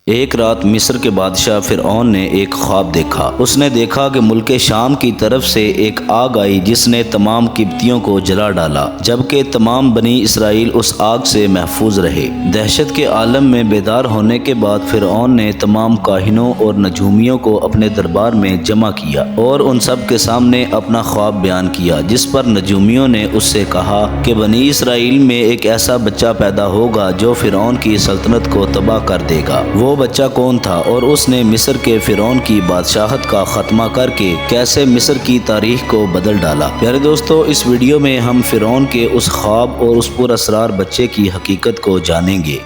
ایک رات مصر کے بادشاہ فرعون نے ایک خواب دیکھا۔ اس نے دیکھا کہ ملک شام کی طرف سے ایک آگ آئی جس نے تمام قبطیوں کو جلا ڈالا، جبکہ تمام بنی اسرائیل اس آگ سے محفوظ رہے۔ دہشت کے عالم میں بیدار ہونے کے بعد فرعون نے تمام کاہنوں اور نجومیوں کو اپنے دربار میں جمع کیا اور ان سب کے سامنے اپنا خواب بیان کیا، جس پر نجومیوں نے اس سے کہا کہ بنی اسرائیل میں ایک ایسا بچہ پیدا ہوگا جو فرعون کی سلطنت کو تباہ کر دے گا۔ وہ بچہ کون تھا اور اس نے مصر کے فرعون کی بادشاہت کا خاتمہ کر کے کیسے مصر کی تاریخ کو بدل ڈالا؟ پیارے دوستو، اس ویڈیو میں ہم فرعون کے اس خواب اور اس پر اسرار بچے کی حقیقت کو جانیں گے۔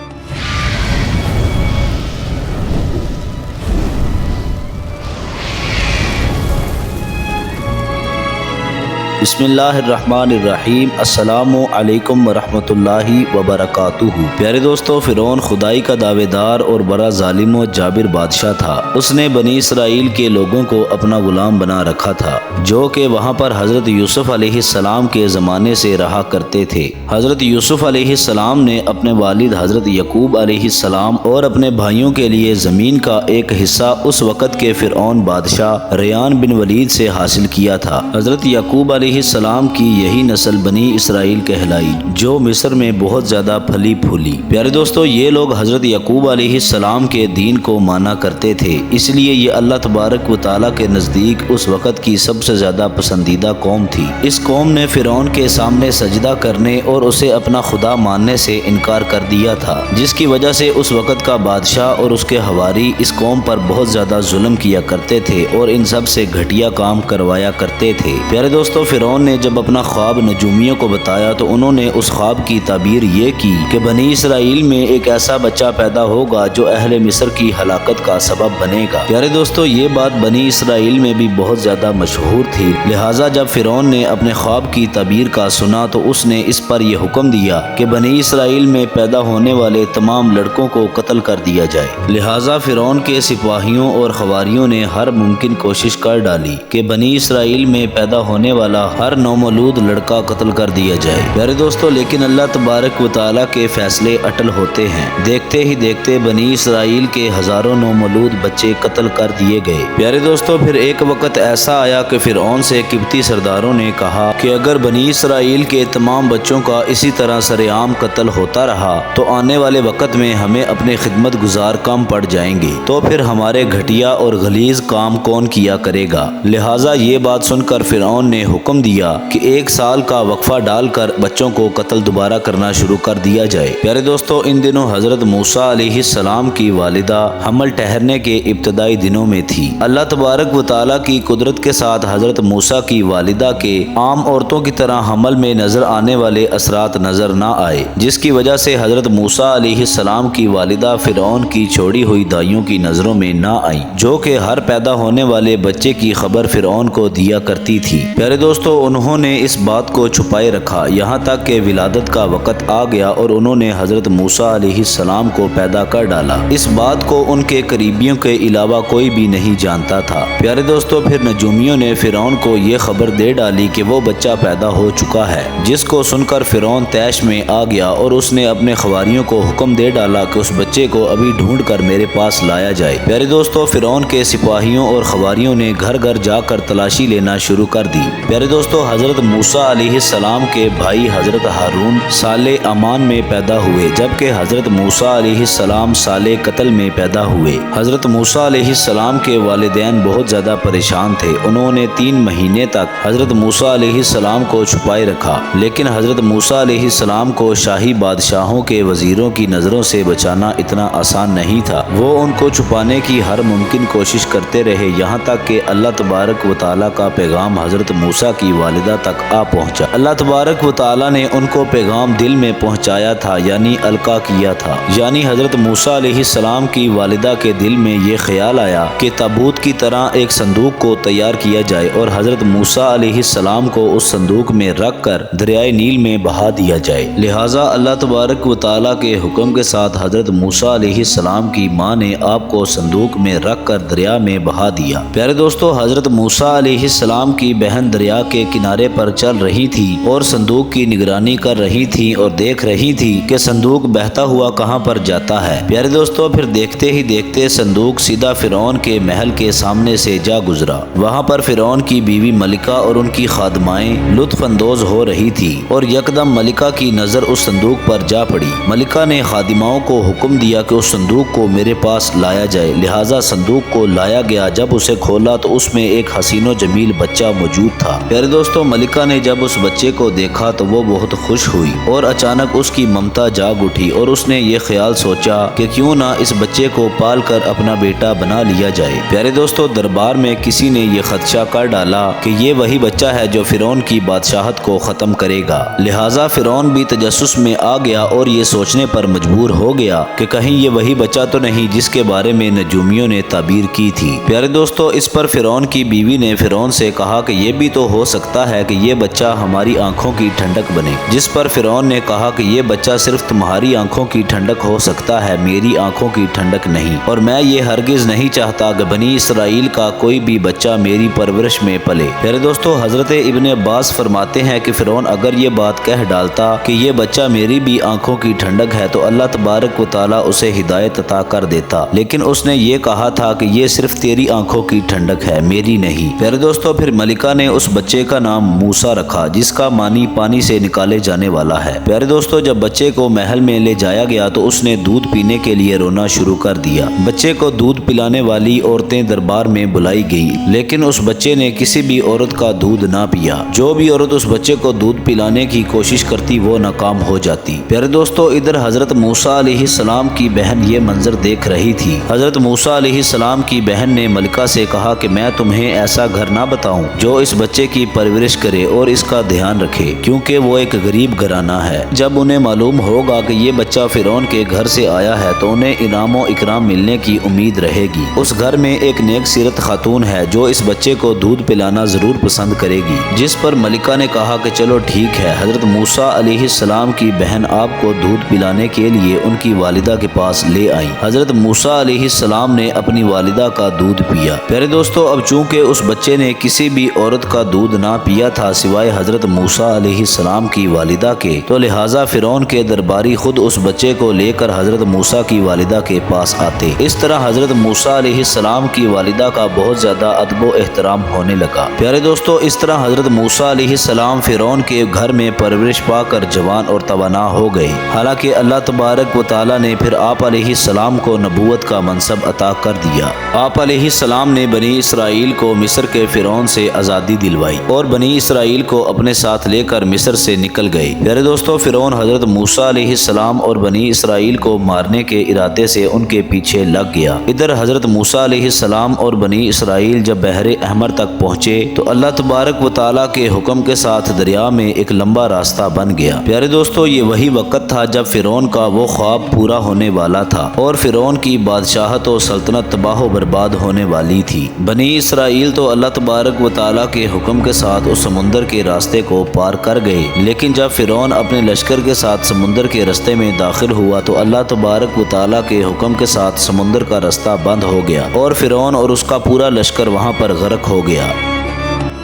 بسم اللہ الرحمن الرحیم۔ السلام علیکم ورحمۃ اللہ وبرکاتہ۔ پیارے دوستو، فرعون خدائی کا دعوے دار اور بڑا ظالم و جابر بادشاہ تھا۔ اس نے بنی اسرائیل کے لوگوں کو اپنا غلام بنا رکھا تھا، جو کہ وہاں پر حضرت یوسف علیہ السلام کے زمانے سے رہا کرتے تھے۔ حضرت یوسف علیہ السلام نے اپنے والد حضرت یعقوب علیہ السلام اور اپنے بھائیوں کے لیے زمین کا ایک حصہ اس وقت کے فرعون بادشاہ ریان بن ولید سے حاصل کیا تھا۔ حضرت یعقوب علیہ السلام کی یہی نسل بنی اسرائیل کہلائی، جو مصر میں بہت زیادہ پھلی پھولی۔ پیارے دوستو، یہ لوگ حضرت یعقوب علیہ السلام کے دین کو مانا کرتے تھے، اس لیے یہ اللہ تبارک و تعالیٰ کے نزدیک اس وقت کی سب سے زیادہ پسندیدہ قوم تھی۔ اس قوم نے فرعون کے سامنے سجدہ کرنے اور اسے اپنا خدا ماننے سے انکار کر دیا تھا، جس کی وجہ سے اس وقت کا بادشاہ اور اس کے حواری اس قوم پر بہت زیادہ ظلم کیا کرتے تھے اور ان سب سے گھٹیا کام کروایا کرتے تھے۔ پیارے دوستو، فرعون نے جب اپنا خواب نجومیوں کو بتایا تو انہوں نے اس خواب کی تعبیر یہ کی کہ بنی اسرائیل میں ایک ایسا بچہ پیدا ہوگا جو اہل مصر کی ہلاکت کا سبب بنے گا۔ پیارے دوستو، یہ بات بنی اسرائیل میں بھی بہت زیادہ مشہور تھی، لہٰذا جب فرعون نے اپنے خواب کی تعبیر کا سنا تو اس نے اس پر یہ حکم دیا کہ بنی اسرائیل میں پیدا ہونے والے تمام لڑکوں کو قتل کر دیا جائے۔ لہٰذا فرعون کے سپاہیوں اور خواریوں نے ہر ممکن کوشش کر ڈالی کہ بنی اسرائیل میں پیدا ہونے والا ہر نومولود لڑکا قتل کر دیا جائے۔ پیارے دوستو، لیکن اللہ تبارک و تعالیٰ کے فیصلے اٹل ہوتے ہیں۔ دیکھتے ہی دیکھتے بنی اسرائیل کے ہزاروں نومولود بچے قتل کر دیے گئے۔ پیارے دوستو، پھر ایک وقت ایسا آیا کہ فرعون سے قبطی سرداروں نے کہا کہ اگر بنی اسرائیل کے تمام بچوں کا اسی طرح سر عام قتل ہوتا رہا تو آنے والے وقت میں ہمیں اپنے خدمت گزار کم پڑ جائیں گے، تو پھر ہمارے گھٹیا اور غلیظ کام کون کیا کرے گا؟ لہٰذا یہ بات سن کر فرعون نے حکم دیا کہ 1 سال کا وقفہ ڈال کر بچوں کو قتل دوبارہ کرنا شروع کر دیا جائے۔ پیارے دوستو، ان دنوں حضرت موسیٰ علیہ السلام کی والدہ حمل ٹھہرنے کے ابتدائی دنوں میں تھی۔ اللہ تبارک و تعالیٰ کی قدرت کے ساتھ حضرت موسیٰ کی والدہ کے عام عورتوں کی طرح حمل میں نظر آنے والے اثرات نظر نہ آئے، جس کی وجہ سے حضرت موسیٰ علیہ السلام کی والدہ فرعون کی چھوڑی ہوئی دائیوں کی نظروں میں نہ آئیں، جو کہ ہر پیدا ہونے والے بچے کی خبر فرعون کو دیا کرتی تھی۔ پیارے دوستو، انہوں نے اس بات کو چھپائے رکھا یہاں تک کہ ولادت کا وقت آ گیا اور انہوں نے حضرت موسیٰ علیہ السلام کو پیدا کر ڈالا۔ اس بات کو ان کے قریبیوں کے علاوہ کوئی بھی نہیں جانتا تھا۔ پیارے دوستو، پھر نجومیوں نے فرعون کو یہ خبر دے ڈالی کہ وہ بچہ پیدا ہو چکا ہے، جس کو سن کر فرعون طیش میں آ گیا اور اس نے اپنے خواریوں کو حکم دے ڈالا کہ اس بچے کو ابھی ڈھونڈ کر میرے پاس لایا جائے۔ پیارے دوستو، فرعون کے سپاہیوں اور خواریوں نے گھر گھر جا کر تلاشی لینا شروع کر دی۔ پیارے دوستو، حضرت موسیٰ علیہ السلام کے بھائی حضرت ہارون سال امان میں پیدا ہوئے، جبکہ حضرت موسیٰ علیہ السلام سال قتل میں پیدا ہوئے۔ حضرت موسیٰ علیہ السلام کے والدین بہت زیادہ پریشان تھے۔ انہوں نے 3 مہینے تک حضرت موسیٰ علیہ السلام کو چھپائے رکھا، لیکن حضرت موسیٰ علیہ السلام کو شاہی بادشاہوں کے وزیروں کی نظروں سے بچانا اتنا آسان نہیں تھا۔ وہ ان کو چھپانے کی ہر ممکن کوشش کرتے رہے، یہاں تک کہ اللہ تبارک و تعالیٰ کا پیغام حضرت موسیٰ کی والدہ تک آ پہنچا۔ اللہ تبارک و تعالیٰ نے ان کو پیغام دل میں پہنچایا تھا، یعنی القا کیا تھا، یعنی حضرت موسیٰ علیہ السلام کی والدہ کے دل میں یہ خیال آیا کہ تابوت کی طرح ایک صندوق کو تیار کیا جائے اور حضرت موسیٰ علیہ السلام کو اس صندوق میں رکھ کر دریائے نیل میں بہا دیا جائے۔ لہٰذا اللہ تبارک و تعالیٰ کے حکم کے ساتھ حضرت موسیٰ علیہ السلام کی ماں نے آپ کو صندوق میں رکھ کر دریا میں بہا دیا۔ پیارے دوستو، حضرت موسیٰ علیہ السلام کی بہن دریا کے کنارے پر چل رہی تھی اور صندوق کی نگرانی کر رہی تھی اور دیکھ رہی تھی کہ صندوق بہتا ہوا کہاں پر جاتا ہے۔ پیارے دوستو، پھر دیکھتے ہی دیکھتے صندوق سیدھا فرعون کے محل کے سامنے سے جا گزرا۔ وہاں پر فرعون کی بیوی ملکہ اور ان کی خادمائیں لطف اندوز ہو رہی تھی اور یکدم ملکہ کی نظر اس صندوق پر جا پڑی۔ ملکہ نے خادماؤں کو حکم دیا کہ اس صندوق کو میرے پاس لایا جائے، لہٰذا صندوق کو لایا گیا۔ جب اسے کھولا تو اس میں ایک حسین و جمیل بچہ موجود تھا۔ پیارے دوستو، ملکہ نے جب اس بچے کو دیکھا تو وہ بہت خوش ہوئی اور اچانک اس کی ممتا جاگ اٹھی اور اس نے یہ خیال سوچا کہ کیوں نہ اس بچے کو پال کر اپنا بیٹا بنا لیا جائے۔ پیارے دوستو، دربار میں کسی نے یہ خدشہ کر ڈالا کہ یہ وہی بچہ ہے جو فرعون کی بادشاہت کو ختم کرے گا، لہٰذا فرعون بھی تجسس میں آ گیا اور یہ سوچنے پر مجبور ہو گیا کہ کہیں یہ وہی بچہ تو نہیں جس کے بارے میں نجومیوں نے تعبیر کی تھی۔ پیارے دوستو، اس پر فرعون کی بیوی نے فرعون سے کہا کہ یہ بھی تو ہو سکتا ہے کہ یہ بچہ ہماری آنکھوں کی ٹھنڈک بنے، جس پر فرعون نے کہا کہ یہ بچہ صرف تمہاری آنکھوں کی ٹھنڈک ہو سکتا ہے، میری آنکھوں کی ٹھنڈک نہیں، اور میں یہ ہرگز نہیں چاہتا کہ بنی اسرائیل کا کوئی بھی بچہ میری پرورش میں پلے۔ پیارے دوستو، حضرت ابن عباس فرماتے ہیں کہ فرعون اگر یہ بات کہہ ڈالتا کہ یہ بچہ میری بھی آنکھوں کی ٹھنڈک ہے تو اللہ تبارک و تعالیٰ اسے ہدایت عطا کر دیتا، لیکن اس نے یہ کہا تھا کہ یہ صرف تیری آنکھوں کی ٹھنڈک ہے، میری نہیں۔ پیارے دوستو، پھر ملکہ نے اس بچے کا نام موسیٰ رکھا، جس کا معنی پانی سے نکالے جانے والا ہے۔ پیارے دوستو، جب بچے کو محل میں لے جایا گیا تو اس نے دودھ پینے کے لیے رونا شروع کر دیا۔ بچے کو دودھ پلانے والی عورتیں دربار میں بلائی گئی، لیکن اس بچے نے کسی بھی عورت کا دودھ نہ پیا۔ جو بھی عورت اس بچے کو دودھ پلانے کی کوشش کرتی وہ ناکام ہو جاتی۔ پیارے دوستو، ادھر حضرت موسیٰ علیہ السلام کی بہن یہ منظر دیکھ رہی تھی۔ حضرت موسیٰ علیہ السلام کی بہن نے ملکہ سے کہا کہ میں تمہیں ایسا گھر نہ بتاؤں جو اس بچے کی پرورش کرے اور اس کا دھیان رکھے، کیونکہ وہ ایک غریب گھرانہ ہے۔ جب انہیں معلوم ہوگا کہ یہ بچہ فرعون کے گھر سے آیا ہے تو انہیں انعام و اکرام ملنے کی امید رہے گی۔ اس گھر میں ایک نیک سیرت خاتون ہے جو اس بچے کو دودھ پلانا ضرور پسند کرے گی، جس پر ملکہ نے کہا کہ چلو ٹھیک ہے۔ حضرت موسیٰ علیہ السلام کی بہن آپ کو دودھ پلانے کے لیے ان کی والدہ کے پاس لے آئی۔ حضرت موسیٰ علیہ السلام نے اپنی والدہ کا دودھ پیا۔ پیارے دوستو، اب چونکہ اس بچے نے کسی بھی عورت کا دودھ نہ پیا تھا سوائے حضرت موسیٰ علیہ السلام کی والدہ کے، تو لہٰذا فرعون کے درباری خود اس بچے کو لے کر حضرت موسیٰ کی والدہ کے پاس آتے۔ اس طرح حضرت موسیٰ علیہ السلام کی والدہ کا بہت زیادہ ادب و احترام ہونے لگا۔ پیارے دوستو، اس طرح حضرت موسیٰ علیہ السلام فرعون کے گھر میں پرورش پا کر جوان اور توانا ہو گئے۔ حالانکہ اللہ تبارک و تعالیٰ نے پھر آپ علیہ السلام کو نبوت کا منصب عطا کر دیا۔ آپ علیہ السلام نے بنی اسرائیل کو مصر کے فرعون سے آزادی دلوائی اور بنی اسرائیل کو اپنے ساتھ لے کر مصر سے نکل گئے۔ پیارے دوستو، فرعون حضرت موسیٰ علیہ السلام اور بنی اسرائیل کو مارنے کے ارادے سے ان کے پیچھے لگ گیا۔ ادھر حضرت موسیٰ علیہ السلام اور بنی اسرائیل جب بحر احمر تک پہنچے تو اللہ تبارک و تعالیٰ کے حکم کے ساتھ دریا میں ایک لمبا راستہ بن گیا۔ پیارے دوستو، یہ وہی وقت تھا جب فرعون کا وہ خواب پورا ہونے والا تھا اور فرعون کی بادشاہت و سلطنت تباہ و برباد ہونے والی تھی۔ بنی اسرائیل تو اللہ تبارک و تعالیٰ کے حکم کے ساتھ اس سمندر کے راستے کو پار کر گئے، لیکن جب فرعون اپنے لشکر کے ساتھ سمندر کے راستے میں داخل ہوا تو اللہ تبارک و تعالیٰ کے حکم کے ساتھ سمندر کا راستہ بند ہو گیا اور فرعون اور اس کا پورا لشکر وہاں پر غرق ہو گیا۔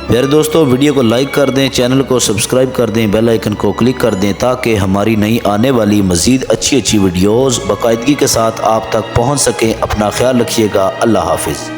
پیارے دوستو، ویڈیو کو لائک کر دیں، چینل کو سبسکرائب کر دیں، بیل آئیکن کو کلک کر دیں تاکہ ہماری نئی آنے والی مزید اچھی ویڈیوز باقاعدگی کے ساتھ آپ تک پہنچ سکیں۔ اپنا خیال رکھیے گا۔ اللہ حافظ۔